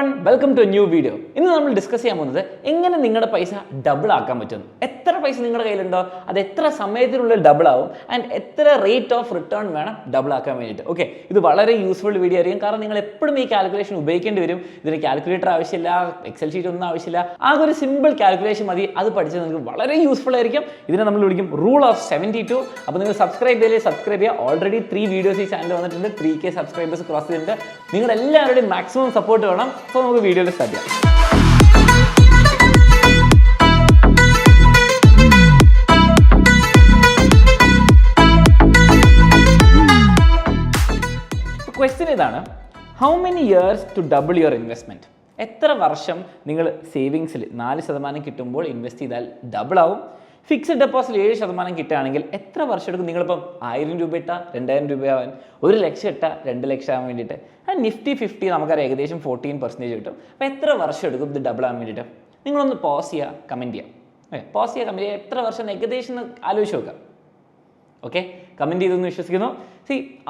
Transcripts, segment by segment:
everyone, welcome to a new video. ഇന്ന് നമ്മൾ discuss ചെയ്യാൻ പോകുന്നത് എങ്ങനെ നിങ്ങളുടെ പൈസ ഡബിൾ ആക്കാൻ പറ്റും. എത്ര പൈസ നിങ്ങളുടെ കയ്യിലുണ്ടോ അത് എത്ര സമയത്തിനുള്ളിൽ ഡബിൾ ആവും ആൻഡ് എത്ര റേറ്റ് ഓഫ് റിട്ടേൺ വേണം ഡബിൾ ആക്കാൻ വേണ്ടിയിട്ട്. ഓക്കെ, ഇത് വളരെ യൂസ്ഫുൾ വീഡിയോ ആയിരിക്കും. കാരണം നിങ്ങൾ എപ്പോഴും ഈ കാൽക്കുലേഷൻ ഉപയോഗിക്കേണ്ടി വരും. ഇതിന് കാൽക്കുലേറ്റർ ആവശ്യമില്ല, എക്സൽ ഷീറ്റ് ഒന്നും ആവശ്യമില്ല. ആകെ ഒരു സിമ്പിൾ കാൽക്കുലേഷൻ മതി. അത് പഠിച്ചാൽ നിങ്ങൾക്ക് വളരെ യൂസ്ഫുൾ ആയിരിക്കും. ഇതിനെ നമ്മൾ വിളിക്കും റൂൾ ഓഫ് 72. അപ്പോൾ നിങ്ങൾ സബ്സ്ക്രൈബ് ചെയ്യുക. ഓൾറെഡി 3 വീഡിയോസ് ഈ ചാനൽ വന്നിട്ടുണ്ട്. 3K സബ്സ്ക്രൈബേഴ്സ് ക്രോസ് ചെയ്തിട്ടുണ്ട്. നിങ്ങൾ എല്ലാവരുടെയും മാക്സിമം സപ്പോർട്ട് വേണം. അപ്പോൾ നമുക്ക് വീഡിയോയിൽ സ്റ്റാർട്ട് ചെയ്യാം. ക്വസ്റ്റ്യൻ ഇതാണ്, how many years to double your investment? എത്ര വർഷം നിങ്ങൾ സേവിങ്സിൽ 4% കിട്ടുമ്പോൾ ഇൻവെസ്റ്റ് ചെയ്താൽ ഡബിൾ ആവും? ഫിക്സഡ് ഡെപ്പോസിറ്റ് 7% കിട്ടുകയാണെങ്കിൽ എത്ര വർഷം എടുക്കും? നിങ്ങളിപ്പം 1000 രൂപ ഇട്ടാൽ 2000 രൂപയാവാൻ, 1 ലക്ഷം ഇട്ടാൽ 2 ലക്ഷം ആവാൻ വേണ്ടിയിട്ട്. നിഫ്റ്റി 50 നമുക്കറിയാം ഏകദേശം 14% കിട്ടും. അപ്പോൾ എത്ര വർഷം എടുക്കും ഇത് ഡബിൾ ആവാൻ വേണ്ടിയിട്ട്? നിങ്ങളൊന്ന് പോസ് ചെയ്യുക, കമൻറ്റ് ചെയ്യുക. പോസ് ചെയ്യുക, കമൻറ്റ് ചെയ്യുക. എത്ര വർഷം ഏകദേശം ആലോചിച്ച് നോക്കുക. ഓക്കെ, കമൻറ്റ് ചെയ്തെന്ന് വിശ്വസിക്കുന്നു.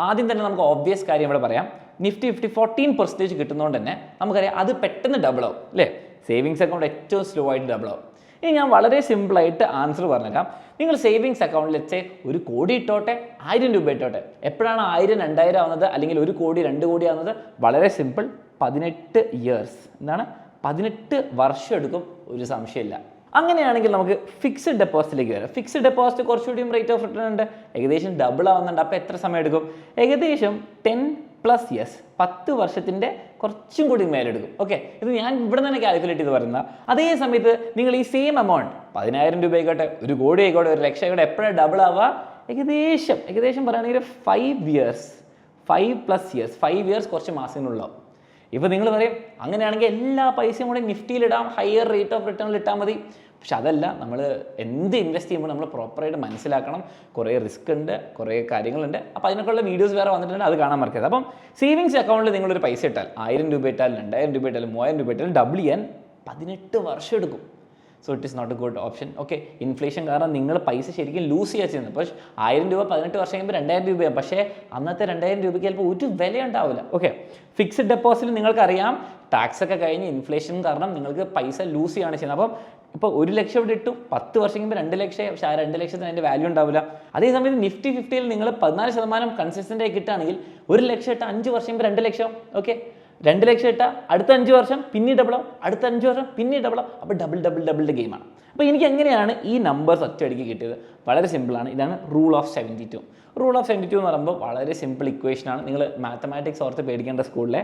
ആദ്യം തന്നെ നമുക്ക് ഓബ്വിയസ് കാര്യം ഇവിടെ പറയാം. നിഫ്റ്റി 50 14% കിട്ടുന്നതുകൊണ്ട് തന്നെ നമുക്കറിയാം അത് പെട്ടെന്ന് ഡബിൾ ആവും അല്ലേ? സേവിങ്സ് അക്കൗണ്ട് ഏറ്റവും സ്ലോ ആയിട്ട് ഡബിൾ ആവും. ഇനി ഞാൻ വളരെ സിമ്പിളായിട്ട് ആൻസർ പറഞ്ഞുതരാം. നിങ്ങൾ സേവിങ്സ് അക്കൗണ്ടിൽ വെച്ച് 1 കോടി ഇട്ടോട്ടെ, 1000 രൂപ ഇട്ടോട്ടെ. എപ്പോഴാണ് 1000 2000 ആവുന്നത് അല്ലെങ്കിൽ 1 കോടി 2 കോടി ആവുന്നത്? വളരെ സിമ്പിൾ, 18 ഇയേഴ്സ്. എന്താണ്? 18 വർഷം എടുക്കും, ഒരു സംശയമില്ല. അങ്ങനെയാണെങ്കിൽ നമുക്ക് ഫിക്സഡ് ഡെപ്പോസിറ്റിലേക്ക് വരാം. ഫിക്സഡ് ഡെപ്പോസിറ്റ് കുറച്ചുകൂടിയും റേറ്റ് ഓഫ് റിട്ടേൺ ഉണ്ട്, ഏകദേശം ഡബിൾ ആവുന്നുണ്ട്. അപ്പോൾ എത്ര സമയം എടുക്കും? ഏകദേശം 10+ ഇയേഴ്സ്, 10 വർഷത്തിൻ്റെ കുറച്ചും കൂടി മേലെടുക്കും. ഓക്കെ, ഇത് ഞാൻ ഇവിടെ തന്നെ കാൽക്കുലേറ്റ് ചെയ്ത് പറയുന്നത്. അതേ സമയത്ത് നിങ്ങൾ ഈ സെയിം എമൗണ്ട് 10000 രൂപ ആയിക്കോട്ടെ, 1 കോടി ആയിക്കോട്ടെ, 1 ലക്ഷം ആയിക്കോട്ടെ, എപ്പോഴാണ് ഡബിൾ ആവുക? ഏകദേശം പറയുകയാണെങ്കിൽ 5+ ഇയേഴ്സ്, 5 ഇയേഴ്സ് കുറച്ച് മാസങ്ങളുണ്ടാവും. ഇപ്പോൾ നിങ്ങൾ പറയും അങ്ങനെയാണെങ്കിൽ എല്ലാ പൈസയും കൂടെ നിഫ്റ്റിയിലിടാം, ഹയർ റേറ്റ് ഓഫ് റിട്ടേണിൽ ഇട്ടാൽ മതി. പക്ഷെ അതല്ല, നമ്മൾ എന്ത് ഇൻവെസ്റ്റ് ചെയ്യുമ്പോൾ നമ്മൾ പ്രോപ്പറായിട്ട് മനസ്സിലാക്കണം. കുറേ റിസ്ക് ഉണ്ട്, കുറേ കാര്യങ്ങളുണ്ട്. അപ്പോൾ അതിനൊക്കെയുള്ള വീഡിയോസ് വേറെ വന്നിട്ടുണ്ട്, അത് കാണാൻ മറക്കരുത്. അപ്പം സേവിങ്സ് അക്കൗണ്ടിൽ നിങ്ങളൊരു പൈസ ഇട്ടാൽ 1000 രൂപ ഇട്ടാൽ 2000 രൂപ ഇട്ടാൽ 3000 രൂപ ഇട്ടാൽ ഡബിൾ ചെയ്യാൻ 18 വർഷം എടുക്കും. So it is not a good option. Okay, inflation കാരണം നിങ്ങൾ പൈസ ശരിക്കും ലൂസ് ചെയ്യുക ചെയ്യുന്നത്. പക്ഷേ 1000 രൂപ 18 വർഷം കഴിയുമ്പോൾ 2000 രൂപയാണ്. പക്ഷേ അന്നത്തെ 2000 രൂപയ്ക്ക് ചിലപ്പോൾ ഒരു വില ഉണ്ടാവില്ല. ഓക്കെ, ഫിക്സഡ് ഡെപ്പോസിറ്റ് നിങ്ങൾക്കറിയാം ടാക്സ് ഒക്കെ കഴിഞ്ഞ് ഇൻഫ്ലേഷൻ കാരണം നിങ്ങൾക്ക് പൈസ ലൂസ് ചെയ്യുകയാണ് ചെയ്യുന്നത്. അപ്പം ഇപ്പോൾ 1 ലക്ഷം ഇവിടെ ഇട്ടു, 10 വർഷം കഴിയുമ്പോൾ 2 ലക്ഷം. പക്ഷേ ആ 2 ലക്ഷത്തിന് അതിൻ്റെ വാല്യൂ ഉണ്ടാവില്ല. അതേസമയത്ത് നിഫ്റ്റി 50യിൽ നിങ്ങൾ 14% കൺസിസ്റ്റൻ്റ് ആയി കിട്ടുകയാണെങ്കിൽ 1 ലക്ഷം ഇട്ട് 5 വർഷം കഴിയുമ്പോൾ 2 ലക്ഷം. ഓക്കെ, 2 ലക്ഷം ഇട്ടാൽ അടുത്ത 5 വർഷം പിന്നെ ഡബിളാവും, അടുത്ത 5 വർഷം പിന്നെ ഡബിളാവും. അപ്പോൾ ഡബിൾ ഗെയിമാണ്. അപ്പോൾ എനിക്ക് എങ്ങനെയാണ് ഈ നമ്പേഴ്സ് ഒറ്റയടിക്ക് കിട്ടിയത്? വളരെ സിമ്പിളാണ്. ഇതാണ് റൂൾ ഓഫ് 72. റൂൾ ഓഫ് 72 എന്ന് പറയുമ്പോൾ വളരെ സിമ്പിൾ ഇക്വേഷനാണ്. നിങ്ങൾ മാത്തമാറ്റിക്സ് ഓർത്ത് പേടിക്കേണ്ട സ്കൂളിലെ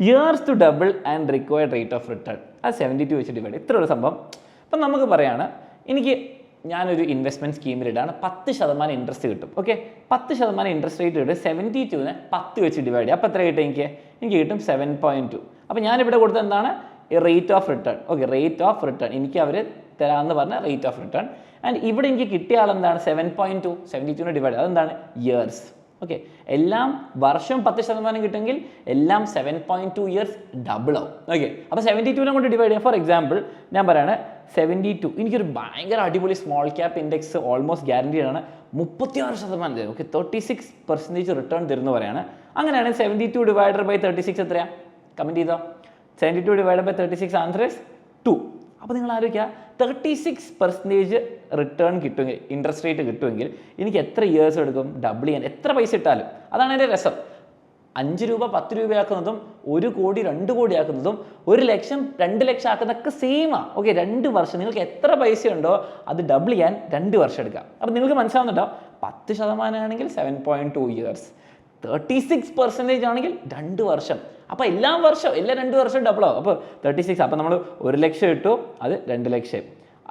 years to double and required rate of return, അത് 72 വെച്ച് ഡിവൈഡ്. ഇത്ര ഒരു സംഭവം. അപ്പം നമുക്ക് പറയാണ്, ഞാനൊരു ഇൻവെസ്റ്റ്മെൻറ്റ് സ്കീമിലിടാണ്, 10% ഇൻട്രസ്റ്റ് കിട്ടും. ഓക്കെ, 10% ഇൻട്രസ്റ്റ് റേറ്റ് കിട്ടും. 72നെ 10 വെച്ച് ഡിവൈഡ് ചെയ്യുക. അപ്പോൾ എത്ര കിട്ടും? എനിക്ക് കിട്ടും 7.2. അപ്പോൾ ഞാനിവിടെ കൊടുത്തത് എന്താണ്? Rate of return. Okay, rate of return എനിക്ക് അവർ തരാമെന്ന് പറഞ്ഞ റേറ്റ് ഓഫ് റിട്ടേൺ. ആൻഡ് ഇവിടെ എനിക്ക് കിട്ടിയ ആളെന്താണ്? 7.2. 72നെ ഡിവൈഡ്, അതെന്താണ്? ഇയേഴ്സ്. ഓക്കെ, എല്ലാം വർഷം 10% കിട്ടുമെങ്കിൽ എല്ലാം 7.2 ഇയേഴ്സ് ഡബിൾ ആവും. ഓക്കെ, അപ്പോൾ 72നെ കൊണ്ട് ഡിവൈഡ് ചെയ്യാം. ഫോർ എക്സാമ്പിൾ ഞാൻ പറയാണ് 72, എനിക്കൊരു ഭയങ്കര അടിപൊളി small cap index almost guaranteed ആണ്, 36% തരും. ഓക്കെ, 36% റിട്ടേൺ തരുന്നു പറയാണ്. അങ്ങനെയാണെങ്കിൽ 72 ഡിവൈഡഡ് ബൈ 36 എത്രയാണ്? കമൻറ്റ് ചെയ്തോ. 72 ഡിവൈഡഡ് ബൈ 36 ആൻസർ ഇസ് 2. അപ്പോൾ നിങ്ങൾ ആലോചിക്കുക, 36% റിട്ടേൺ കിട്ടുമെങ്കിൽ, ഇൻട്രസ്റ്റ് റേറ്റ് കിട്ടുമെങ്കിൽ എനിക്ക് എത്ര ഇയേഴ്സ് എടുക്കും ഡബിൾ ചെയ്യാൻ? എത്ര പൈസ ഇട്ടാലും. അതാണ് എൻ്റെ രസം. 5 രൂപ 10 രൂപയാക്കുന്നതും 1 കോടി 2 കോടി ആക്കുന്നതും 1 ലക്ഷം 2 ലക്ഷം ആക്കുന്നതൊക്കെ സെയിമാണ്. ഓക്കെ, 2 വർഷം നിങ്ങൾക്ക് എത്ര പൈസ ഉണ്ടോ അത് ഡബിൾ ചെയ്യാൻ 2 വർഷം എടുക്കാം. അപ്പോൾ നിങ്ങൾക്ക് മനസ്സിലാവുന്നുണ്ടോ? 10% ആണെങ്കിൽ 7.2 ഇയേഴ്സ്, 36% ആണെങ്കിൽ 2 വർഷം. അപ്പോൾ എല്ലാ 2 വർഷം ഡബിൾ ആവും. അപ്പോൾ 36, അപ്പോൾ നമ്മൾ 1 ലക്ഷം ഇട്ടു, അത് 2 ലക്ഷം.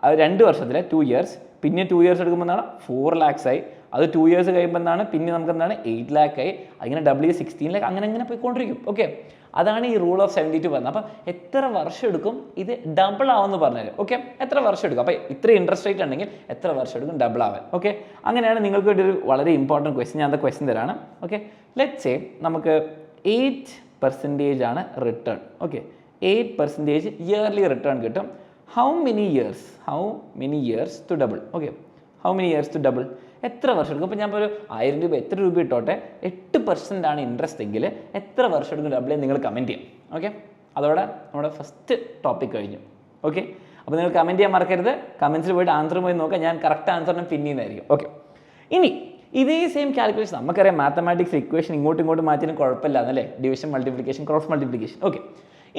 അത് 2 വർഷത്തിലെ 2 ഇയേഴ്സ്. പിന്നെ 2 ഇയേഴ്സ് എടുക്കുമ്പോൾ എന്താണ്? 4 lakhs ആയി. അത് 2 ഇയേഴ്സ് കഴിയുമ്പോൾ എന്താണ്? പിന്നെ നമുക്ക് എന്താണ്? 8 lakh ആയി. അങ്ങനെ ഡബിൾ 16 lakh, അങ്ങനെ പോയിക്കൊണ്ടിരിക്കും. ഓക്കെ, അതാണ് ഈ റൂൾ ഓഫ് 72 പറഞ്ഞത്. അപ്പോൾ എത്ര വർഷം എടുക്കും ഇത് ഡബിൾ ആവുമെന്ന് പറഞ്ഞത്? ഓക്കെ, എത്ര വർഷം എടുക്കും? അപ്പോൾ ഇത്ര ഇൻട്രസ്റ്റ് റേറ്റ് ഉണ്ടെങ്കിൽ എത്ര വർഷം എടുക്കും ഡബിൾ ആവാൻ? ഓക്കെ, അങ്ങനെയാണ് നിങ്ങൾക്ക് വേണ്ടി ഒരു വളരെ ഇമ്പോർട്ടൻറ്റ് ക്വസ്റ്റ്യൻ. ഞാൻ അത് ക്വസ്റ്റ്യൻ തരാണ്. ഓക്കെ, ലെറ്റ്സ് സേ നമുക്ക് 8% ആണ് റിട്ടേൺ. ഓക്കെ, 8% ഇയർലി റിട്ടേൺ കിട്ടും. How many years to double? Okay, how many years to double? എത്ര വർഷം എടുക്കും? അപ്പോൾ ഞാൻ ഇപ്പോൾ ഒരു 1000 രൂപ എത്ര രൂപ ഇട്ടോട്ടെ, 8% ആണ് ഇൻട്രസ്റ്റ് എങ്കിൽ എത്ര വർഷം എടുക്കും ഡബിൾ? നിങ്ങൾ കമൻറ്റ് ചെയ്യാം. ഓക്കെ, അതോടെ നമ്മുടെ ഫസ്റ്റ് ടോപ്പിക് കഴിഞ്ഞു. ഓക്കെ, അപ്പോൾ നിങ്ങൾ കമൻറ്റ് ചെയ്യാൻ മറക്കരുത്. കമൻസിൽ പോയിട്ട് ആൻസർ പോയി നോക്കുക, ഞാൻ കറക്റ്റ് ആൻസറിന് പിൻ ചെയ്യുന്നതായിരിക്കും. ഓക്കെ, ഇനി ഇതേ സെയിം കാൽക്കുലേഷൻ നമുക്കറിയാം, മാത്തമാറ്റിക്സ് ഇക്വേഷൻ ഇങ്ങോട്ടും മാറ്റിയാലും കുഴപ്പമില്ല എന്നല്ലേ, division, multiplication, cross multiplication. Okay,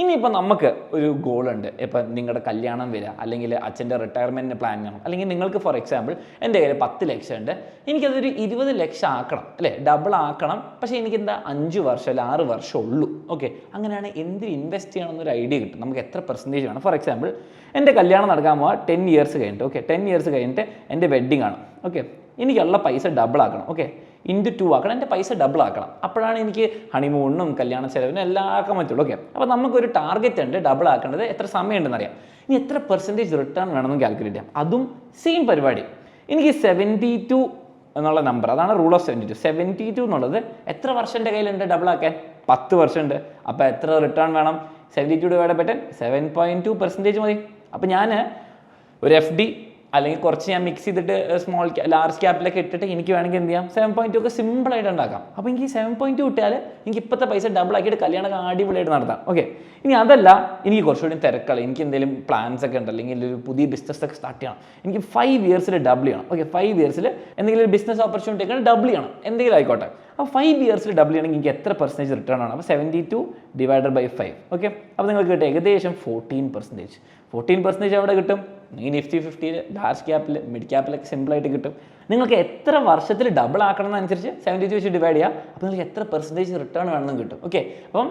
ഇനിയിപ്പോൾ നമുക്ക് ഒരു ഗോൾ ഉണ്ട്. ഇപ്പം നിങ്ങളുടെ കല്യാണം വരിക, അല്ലെങ്കിൽ അച്ഛൻ്റെ റിട്ടയർമെൻറ്റിന് പ്ലാൻ ചെയ്യണം, അല്ലെങ്കിൽ നിങ്ങൾക്ക് ഫോർ എക്സാമ്പിൾ എൻ്റെ കയ്യിൽ 10 ലക്ഷം ഉണ്ട്, എനിക്കതൊരു 20 ലക്ഷം ആക്കണം അല്ലേ, ഡബിൾ ആക്കണം. പക്ഷേ എനിക്കെന്താ 5 വർഷം അല്ല 6 വർഷം ഉള്ളൂ. ഓക്കെ, അങ്ങനെയാണ് എന്ത് ഇൻവെസ്റ്റ് ചെയ്യണമെന്നൊരു ഐഡിയ കിട്ടും. നമുക്ക് എത്ര പെർസെൻറ്റേജ് വേണം. ഫോർ എക്സാമ്പിൾ എൻ്റെ കല്യാണം നടക്കാൻ പോകാൻ 10 ഇയേഴ്സ് കഴിഞ്ഞിട്ട്. ഓക്കെ, 10 ഇയേഴ്സ് കഴിഞ്ഞിട്ട് എൻ്റെ വെഡ്ഡിങ് ആണ്. ഓക്കെ, എനിക്കുള്ള പൈസ ഡബിൾ ആക്കണം. ഓക്കെ, ഇൻറ്റു 2 ആക്കണം, എൻ്റെ പൈസ ഡബിൾ ആക്കണം. അപ്പോഴാണ് എനിക്ക് ഹണിമൂണിനും കല്യാണ ചെലവിനും എല്ലാം ആക്കാൻ പറ്റുള്ളൂ. ഓക്കെ, അപ്പോൾ നമുക്കൊരു ടാർഗറ്റ് ഉണ്ട്, ഡബിൾ ആക്കേണ്ടത് എത്ര സമയം ഉണ്ടെന്ന് അറിയാം. ഇനി എത്ര പെർസെൻറ്റേജ് റിട്ടേൺ വേണമെന്ന് കാൽക്കുലേറ്റ് ചെയ്യാം. അതും സെയിം പരിപാടി. എനിക്ക് 72 എന്നുള്ള നമ്പർ, അതാണ് റൂൾ ഓഫ് 72. 72 എന്നുള്ളത് എത്ര വർഷം എൻ്റെ കയ്യിലുണ്ട് ഡബിൾ ആക്കാൻ? 10 വർഷമുണ്ട്. അപ്പോൾ എത്ര റിട്ടേൺ വേണം? 72 ഡിവൈഡ് ബൈ 10, 7.2% മതി. അപ്പോൾ ഞാൻ ഒരു FD അല്ലെങ്കിൽ കുറച്ച് ഞാൻ മിക്സ് ചെയ്തിട്ട് ലാർജ് ക്യാപ്പിലൊക്കെ ഇട്ടിട്ട് എനിക്ക് വേണമെങ്കിൽ എന്ത് ചെയ്യാം, 7.2 ഒക്കെ സിമ്പിളായിട്ട് ഉണ്ടാക്കാം. അപ്പോൾ എനിക്ക് 7.2 ഇട്ടാൽ എനിക്ക് ഇപ്പോഴത്തെ പൈസ ഡബിൾ ആക്കിയിട്ട് കല്യാണം അടിപൊളിയായിട്ട് നടത്താം. ഓക്കെ, ഇനി അതല്ല, എനിക്ക് കുറച്ചുകൂടി തിരക്കുള്ള, എനിക്ക് എന്തെങ്കിലും പ്ലാൻസ് ഒക്കെ ഉണ്ട്, അല്ലെങ്കിൽ ഒരു പുതിയ ബിസിനസ് ഒക്കെ സ്റ്റാർട്ട് ചെയ്യണം, എനിക്ക് 5 ഇയേഴ്സിൽ ഡബിൾ ചെയ്യണം. ഓക്കെ, 5 ഇയേഴ്സിൽ എന്തെങ്കിലും ബിസിനസ് ഓപ്പർച്യൂണിറ്റി ഒക്കെ ഡബിൾ ചെയ്യണം, എന്തെങ്കിലും ആയിക്കോട്ടെ. അപ്പോൾ 5 ഇയേഴ്സിൽ ഡബിൾ ചെയ്യണമെങ്കിൽ എനിക്ക് എത്ര പെർസെൻറ്റേജ് റിട്ടേൺ ആണ്? അപ്പോൾ 72 ഡിവൈഡഡ് ബൈ 5. ഓക്കെ, അപ്പോൾ നിങ്ങൾക്ക് കിട്ടും ഏകദേശം 14%. 14% എവിടെ കിട്ടും? ഈ നിഫ്റ്റി 50-ൽ, ലാർജ് ക്യാപ്പിൽ, മിഡ് ക്യാപ്പിലൊക്കെ സിമ്പിളായിട്ട് കിട്ടും. നിങ്ങൾക്ക് എത്ര വർഷത്തിൽ ഡബിൾ ആക്കണമെന്നനുസരിച്ച് 72 വെച്ച് ഡിവൈഡ് ചെയ്യുക. അപ്പോൾ നിങ്ങൾക്ക് എത്ര പെർസെൻറ്റേജ് റിട്ടേൺ വേണമെന്നും കിട്ടും. ഓക്കെ, അപ്പം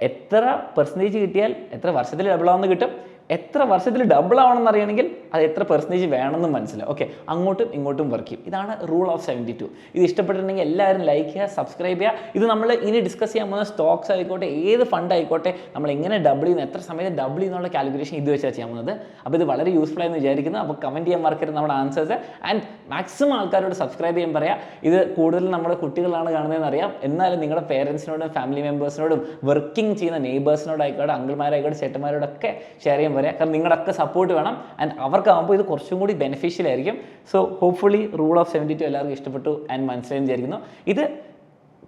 എത്ര പെർസെൻറ്റേജ് കിട്ടിയാൽ എത്ര വർഷത്തിൽ ഡബിൾ ആവുമെന്ന് കിട്ടും. എത്ര വർഷത്തിൽ ഡബിൾ ആവണമെന്ന് അറിയണമെങ്കിൽ അത് എത്ര പെർസെൻറ്റേജ് വേണമെന്ന് മനസ്സിലാവും. ഓക്കെ, അങ്ങോട്ടും ഇങ്ങോട്ടും വർക്ക് ചെയ്യും. ഇതാണ് റൂൾ ഓഫ് 72. ഇത് ഇഷ്ടപ്പെട്ടിട്ടുണ്ടെങ്കിൽ എല്ലാവരും ലൈക്ക് ചെയ്യുക, സബ്സ്ക്രൈബ് ചെയ്യുക. ഇത് നമ്മൾ ഇനി ഡിസ്കസ് ചെയ്യാൻ പോകുന്ന സ്റ്റോക്സ് ആയിക്കോട്ടെ, ഏത് ഫണ്ട് ആയിക്കോട്ടെ, നമ്മൾ എങ്ങനെ ഡബിൾ ചെയ്യുന്നു, എത്ര സമയത്ത് ഡബിൾ ചെയ്യുന്നുള്ള കാൽക്കുലേഷൻ ഇത് വെച്ചാൽ ചെയ്യാൻ പോകുന്നത്. അപ്പോൾ ഇത് വളരെ യൂസ്ഫുൾ ആയെന്ന് വിചാരിക്കുന്നു. അപ്പോൾ കമൻറ്റ് ചെയ്യാൻ മറക്കരുത് നമ്മുടെ ആൻസേഴ്സ്. ആൻഡ് മാക്സിമം ആൾക്കാരോട് സബ്സ്ക്രൈബ് ചെയ്യാൻ പറയാം. ഇത് കൂടുതൽ നമ്മുടെ കുട്ടികളാണ് കാണുന്നതെന്ന് അറിയാം. എന്നാലും നിങ്ങളുടെ പേരൻസിനോടും ഫാമിലി മെമ്പേഴ്സിനോടും വർക്കിംഗ് ചെയ്യുന്ന നെയ്ബേഴ്സിനോടായിക്കോട്ടെ, അങ്കിൾമാരായിക്കോട്ടെ, ചേട്ടന്മാരോടൊക്കെ ഷെയർ ചെയ്യാൻ പറയാം. കാരണം നിങ്ങളുടെയൊക്കെ സപ്പോർട്ട് വേണം. ആൻഡ് അവർക്കാകുമ്പോൾ ഇത് കുറച്ചും കൂടി ബെനിഫിഷ്യൽ ആയിരിക്കും. സോ ഹോപ്പ്ഫുള്ളി റൂൾ ഓഫ് 72 എല്ലാവർക്കും ഇഷ്ടപ്പെട്ടു ആൻഡ് മനസ്സിലായി വിചാരിക്കുന്നു. ഇത്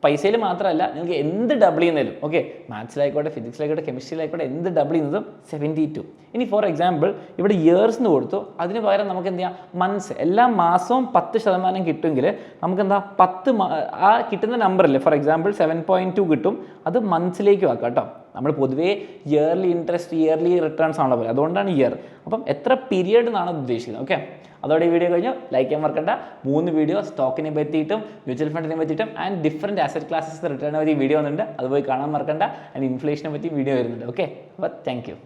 പൈസയിൽ മാത്രമല്ല, നിങ്ങൾക്ക് എന്ത് ഡബിൾ ചെയ്യുന്നതിലും, ഓക്കെ, മാത്സിലായിക്കോട്ടെ, ഫിസിക്സിലായിക്കോട്ടെ, കെമിസ്ട്രിയിലായിക്കോട്ടെ, എന്ത് ഡബിൾ ചെയ്യുന്നതും 72. ഇനി ഫോർ എക്സാമ്പിൾ ഇവിടെ ഇയേഴ്സ് എന്ന് കൊടുത്തു, അതിന് പകരം നമുക്ക് എന്ത് ചെയ്യാം, മന്ത്സ്, എല്ലാ മാസവും 10% കിട്ടുമെങ്കിൽ നമുക്ക് എന്താ 10 ആ കിട്ടുന്ന നമ്പറില്ലേ, ഫോർ എക്സാമ്പിൾ 7.2 കിട്ടും, അത് മന്ത്സിലേക്ക് ആക്കാം കേട്ടോ. നമ്മൾ പൊതുവേ ഇയർലി ഇൻട്രസ്റ്റ്, ഇയർലി റിട്ടേൺസ് ആണല്ലോ പോലെ, അതുകൊണ്ടാണ് ഇയർ. അപ്പം എത്ര പീരിയഡ് എന്നാണ് ഉദ്ദേശിക്കുന്നത്. ഓക്കെ, അതോടെ ഈ വീഡിയോ കഴിഞ്ഞു. ലൈക്ക് ചെയ്യാൻ മറക്കണ്ട. 3 വീഡിയോ സ്റ്റോക്കിനെ പറ്റിയിട്ടും മ്യൂച്വൽ ഫണ്ടിനെ പറ്റിയിട്ടും ആൻഡ് ഡിഫറെൻറ്റ് അസറ്റ് ക്ലാസസ് റിട്ടേണിനെ പറ്റി വീഡിയോ വന്നിട്ടുണ്ട്, അത് പോയി കാണാൻ മറക്കണ്ട. ആൻഡ് ഇൻഫ്ലേഷനെ പറ്റി വീഡിയോ വരുന്നുണ്ട്. ഓക്കെ, അപ്പോൾ താങ്ക് യു.